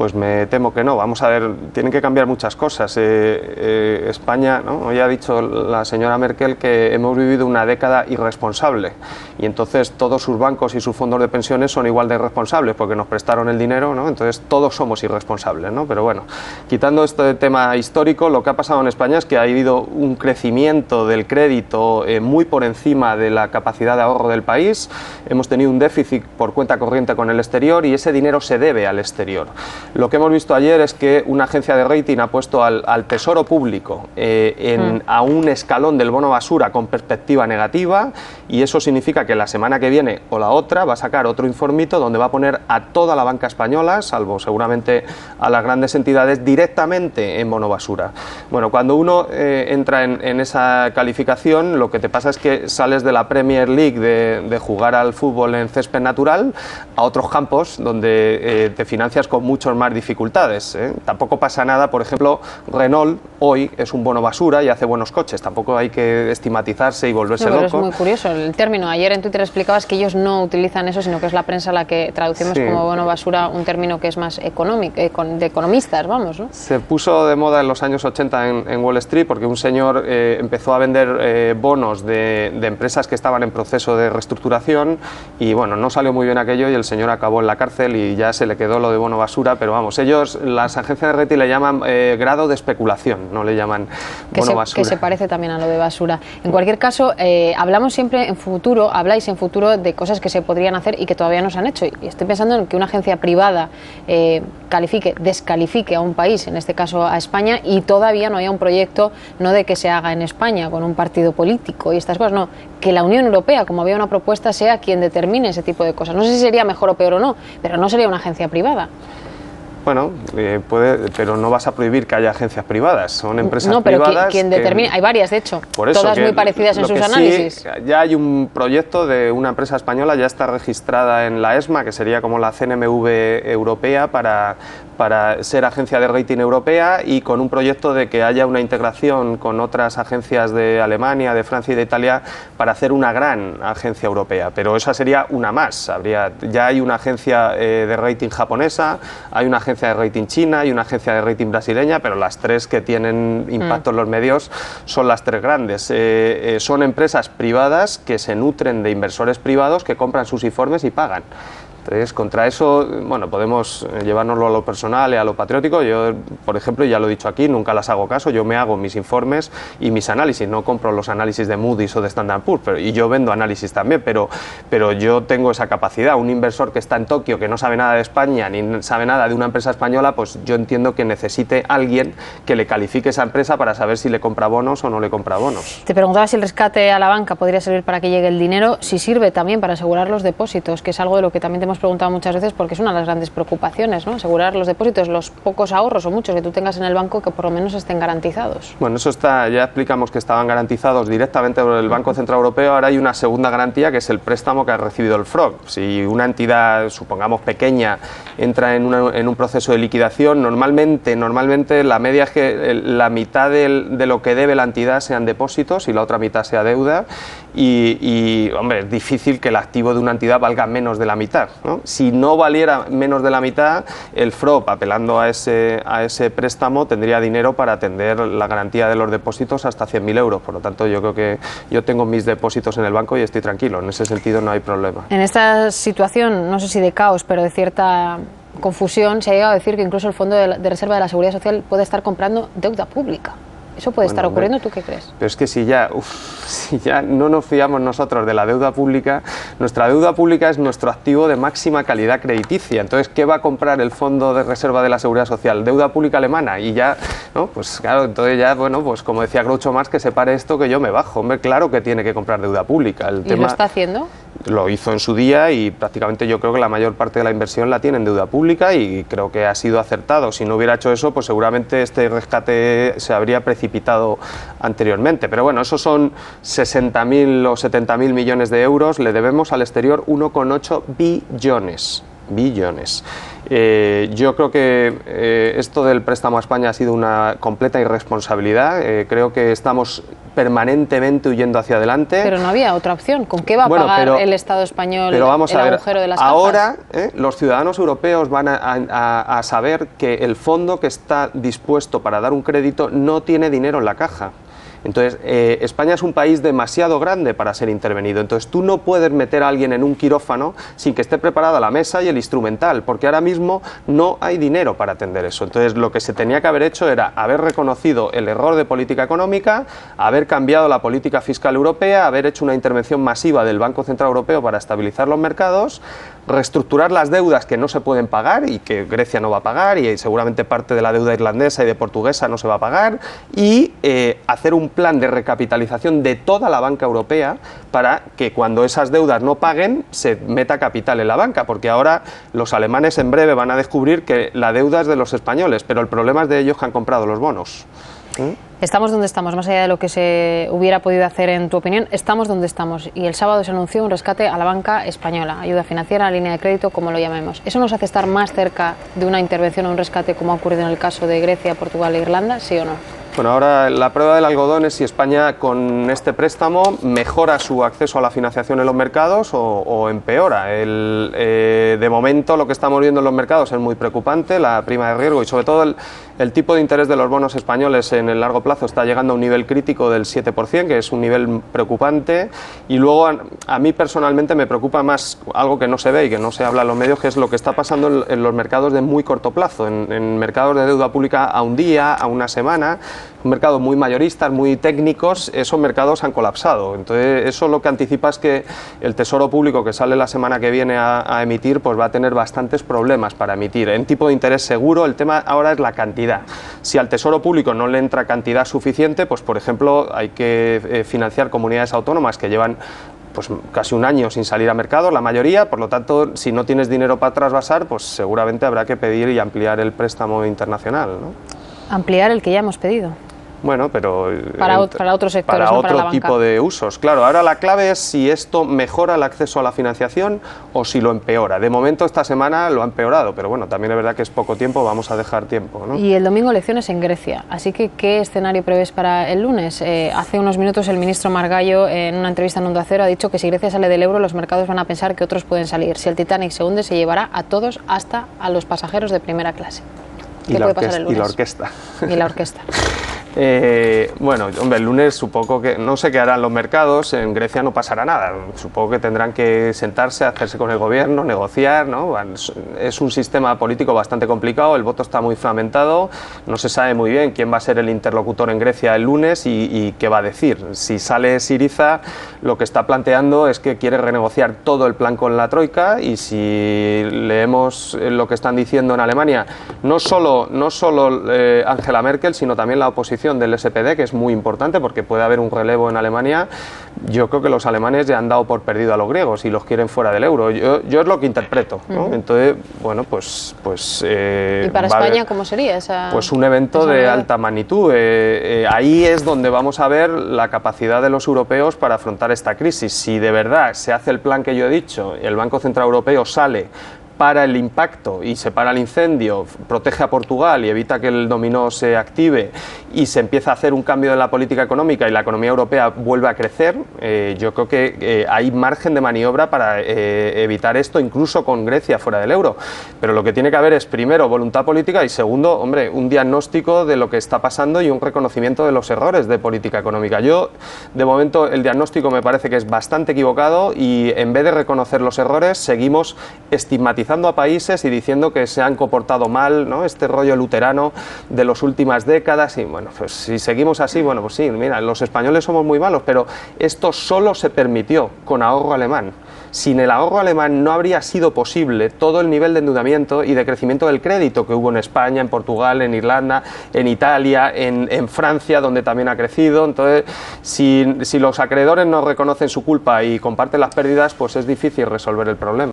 Pues me temo que no. Vamos a ver, tienen que cambiar muchas cosas. España, ¿no? Hoy ha dicho la señora Merkel que hemos vivido una década irresponsable y entonces todos sus bancos y sus fondos de pensiones son igual de irresponsables porque nos prestaron el dinero, ¿no? Entonces todos somos irresponsables, ¿no? Pero bueno, quitando este tema histórico, lo que ha pasado en España es que ha habido un crecimiento del crédito muy por encima de la capacidad de ahorro del país. Hemos tenido un déficit por cuenta corriente con el exterior y ese dinero se debe al exterior. Lo que hemos visto ayer es que una agencia de rating ha puesto al Tesoro Público a un escalón del bono basura con perspectiva negativa y eso significa que la semana que viene o la otra va a sacar otro informito donde va a poner a toda la banca española, salvo seguramente a las grandes entidades, directamente en bono basura. Bueno, cuando uno entra en esa calificación, lo que te pasa es que sales de la Premier League de jugar al fútbol en césped natural a otros campos donde te financias con muchas más dificultades. Tampoco pasa nada, por ejemplo, Renault hoy es un bono basura y hace buenos coches, tampoco hay que estigmatizarse y volverse loco. Es muy curioso el término. Ayer en Twitter explicabas que ellos no utilizan eso, sino que es la prensa la que traducimos como bono basura, un término que es más económico, de economistas, vamos, ¿no? Se puso de moda en los años 80 en Wall Street porque un señor empezó a vender bonos de empresas que estaban en proceso de reestructuración y bueno, no salió muy bien aquello y el señor acabó en la cárcel y ya se le quedó lo de bono basura, pero vamos, ellos, las agencias de rating le llaman grado de especulación, no le llaman bono basura. Que se parece también a lo de basura. En cualquier caso, hablamos siempre en futuro, habláis en futuro de cosas que se podrían hacer y que todavía no se han hecho. Y estoy pensando en que una agencia privada descalifique a un país, en este caso a España, y todavía no haya un proyecto, no de que se haga en España con un partido político y estas cosas, no, que la Unión Europea, como había una propuesta, sea quien determine ese tipo de cosas. No sé si sería mejor o peor o no, pero no sería una agencia privada. Bueno, pero no vas a prohibir que haya agencias privadas, son empresas privadas. No, pero quien determine, hay varias de hecho, todas muy parecidas en sus análisis. Sí, ya hay un proyecto de una empresa española, ya está registrada en la ESMA, que sería como la CNMV europea para ser agencia de rating europea y con un proyecto de que haya una integración con otras agencias de Alemania, de Francia y de Italia para hacer una gran agencia europea, pero esa sería una más. Ya hay una agencia de rating japonesa, hay una agencia de rating china y una agencia de rating brasileña, pero las tres que tienen impacto en los medios son las tres grandes. Son empresas privadas que se nutren de inversores privados que compran sus informes y pagan. Entonces, contra eso, bueno, podemos llevárnoslo a lo personal y a lo patriótico. Yo, por ejemplo, ya lo he dicho aquí, nunca las hago caso. Yo me hago mis informes y mis análisis. No compro los análisis de Moody's o de Standard Poor's, y yo vendo análisis también, pero yo tengo esa capacidad. Un inversor que está en Tokio, que no sabe nada de España ni sabe nada de una empresa española, pues yo entiendo que necesite alguien que le califique esa empresa para saber si le compra bonos o no le compra bonos. Te preguntaba si el rescate a la banca podría servir para que llegue el dinero, si sirve también para asegurar los depósitos, que es algo de lo que también te hemos preguntado muchas veces porque es una de las grandes preocupaciones, ¿no? Asegurar los depósitos, los pocos ahorros o muchos que tú tengas en el banco, que por lo menos estén garantizados. Bueno, eso está, ya explicamos que estaban garantizados directamente por el Banco Central Europeo. Ahora hay una segunda garantía que es el préstamo que ha recibido el FROB. Si una entidad, supongamos pequeña, entra en un proceso de liquidación, normalmente la media es que la mitad de lo que debe la entidad sean depósitos y la otra mitad sea deuda y hombre, es difícil que el activo de una entidad valga menos de la mitad, ¿no? Si no valiera menos de la mitad, el FROB, apelando a ese préstamo, tendría dinero para atender la garantía de los depósitos hasta 100.000 euros. Por lo tanto, yo creo que yo tengo mis depósitos en el banco y estoy tranquilo. En ese sentido no hay problema. En esta situación, no sé si de caos, pero de cierta confusión, se ha llegado a decir que incluso el Fondo de Reserva de la Seguridad Social puede estar comprando deuda pública. ¿Eso puede estar ocurriendo? ¿Tú qué crees? Pero es que si ya no nos fiamos nosotros de la deuda pública, nuestra deuda pública es nuestro activo de máxima calidad crediticia. Entonces, ¿qué va a comprar el Fondo de Reserva de la Seguridad Social? ¿Deuda pública alemana? Y ya, ¿no? Pues claro, entonces ya, bueno, pues como decía Groucho Marx, que se pare esto que yo me bajo. Hombre, claro que tiene que comprar deuda pública. ¿Y lo está haciendo? Lo hizo en su día y prácticamente yo creo que la mayor parte de la inversión la tiene en deuda pública y creo que ha sido acertado. Si no hubiera hecho eso, pues seguramente este rescate se habría precipitado anteriormente. Pero bueno, esos son 60.000 o 70.000 millones de euros. Le debemos al exterior 1,8 billones. billones. Yo creo que esto del préstamo a España ha sido una completa irresponsabilidad. Creo que estamos permanentemente huyendo hacia adelante. Pero no había otra opción. ¿Con qué va a pagar el Estado español el agujero de las cajas? Ahora los ciudadanos europeos van a saber que el fondo que está dispuesto para dar un crédito no tiene dinero en la caja. Entonces, España es un país demasiado grande para ser intervenido. Entonces, tú no puedes meter a alguien en un quirófano sin que esté preparada la mesa y el instrumental, porque ahora mismo no hay dinero para atender eso. Entonces, lo que se tenía que haber hecho era haber reconocido el error de política económica, haber cambiado la política fiscal europea, haber hecho una intervención masiva del Banco Central Europeo para estabilizar los mercados, reestructurar las deudas que no se pueden pagar y que Grecia no va a pagar, y seguramente parte de la deuda irlandesa y de portuguesa no se va a pagar, y hacer un plan de recapitalización de toda la banca europea para que cuando esas deudas no paguen se meta capital en la banca, porque ahora los alemanes en breve van a descubrir que la deuda es de los españoles, pero el problema es de ellos que han comprado los bonos. Estamos donde estamos, más allá de lo que se hubiera podido hacer, en tu opinión, estamos donde estamos. Y el sábado se anunció un rescate a la banca española, ayuda financiera, línea de crédito, como lo llamemos. ¿Eso nos hace estar más cerca de una intervención o un rescate como ha ocurrido en el caso de Grecia, Portugal e Irlanda, sí o no? Bueno, ahora la prueba del algodón es si España con este préstamo mejora su acceso a la financiación en los mercados o empeora. De momento lo que estamos viendo en los mercados es muy preocupante, la prima de riesgo y sobre todo el tipo de interés de los bonos españoles en el largo plazo está llegando a un nivel crítico del 7%, que es un nivel preocupante, y luego a mí personalmente me preocupa más algo que no se ve y que no se habla en los medios, que es lo que está pasando en los mercados de muy corto plazo, en mercados de deuda pública a un día, a una semana. Mercados muy mayoristas, muy técnicos, esos mercados han colapsado. Entonces, eso lo que anticipa es que el Tesoro Público, que sale la semana que viene a emitir, pues va a tener bastantes problemas para emitir. En tipo de interés seguro, el tema ahora es la cantidad. Si al Tesoro Público no le entra cantidad suficiente, pues por ejemplo hay que financiar comunidades autónomas que llevan pues casi un año sin salir a mercado, la mayoría, por lo tanto, si no tienes dinero para trasvasar, pues seguramente habrá que pedir y ampliar el préstamo internacional, ¿no? Ampliar el que ya hemos pedido. Bueno, pero para otros sectores, para no otro para la tipo de usos. Claro, ahora la clave es si esto mejora el acceso a la financiación o si lo empeora. De momento esta semana lo ha empeorado, pero bueno, también es verdad que es poco tiempo, vamos a dejar tiempo, ¿no? Y el domingo elecciones en Grecia, así que ¿qué escenario prevés para el lunes? Hace unos minutos el ministro Margallo, en una entrevista en Onda Cero, ha dicho que si Grecia sale del euro los mercados van a pensar que otros pueden salir. Si el Titanic se hunde se llevará a todos, hasta a los pasajeros de primera clase. ¿Qué puede pasar el lunes? Y la orquesta. Y la orquesta. Bueno, hombre, el lunes supongo que no sé qué harán los mercados, en Grecia no pasará nada, supongo que tendrán que sentarse, hacerse con el gobierno, negociar, ¿no? Es un sistema político bastante complicado, el voto está muy fragmentado, no se sabe muy bien quién va a ser el interlocutor en Grecia el lunes y qué va a decir. Si sale Syriza, lo que está planteando es que quiere renegociar todo el plan con la Troika, y si leemos lo que están diciendo en Alemania, no solo Angela Merkel, sino también la oposición del SPD, que es muy importante porque puede haber un relevo en Alemania. Yo creo que los alemanes ya han dado por perdido a los griegos y los quieren fuera del euro. Yo es lo que interpreto, ¿no? Entonces, bueno, pues ¿y para España cómo sería esa? Pues un evento de alta magnitud. Ahí es donde vamos a ver la capacidad de los europeos para afrontar esta crisis. Si de verdad se hace el plan que yo he dicho, el Banco Central Europeo sale, para el impacto y se para el incendio, protege a Portugal y evita que el dominó se active, y se empieza a hacer un cambio en la política económica y la economía europea vuelve a crecer, yo creo que hay margen de maniobra para evitar esto, incluso con Grecia fuera del euro. Pero lo que tiene que haber es, primero, voluntad política y, segundo, hombre, un diagnóstico de lo que está pasando y un reconocimiento de los errores de política económica. Yo, de momento, el diagnóstico me parece que es bastante equivocado y, en vez de reconocer los errores, seguimos estigmatizando a países y diciendo que se han comportado mal, ¿no? Este rollo luterano de las últimas décadas. Y bueno, pues si seguimos así, bueno, pues sí, mira, los españoles somos muy malos, pero esto solo se permitió con ahorro alemán. Sin el ahorro alemán no habría sido posible todo el nivel de endeudamiento y de crecimiento del crédito que hubo en España, en Portugal, en Irlanda, en Italia, en Francia, donde también ha crecido. Entonces, si los acreedores no reconocen su culpa y comparten las pérdidas, pues es difícil resolver el problema.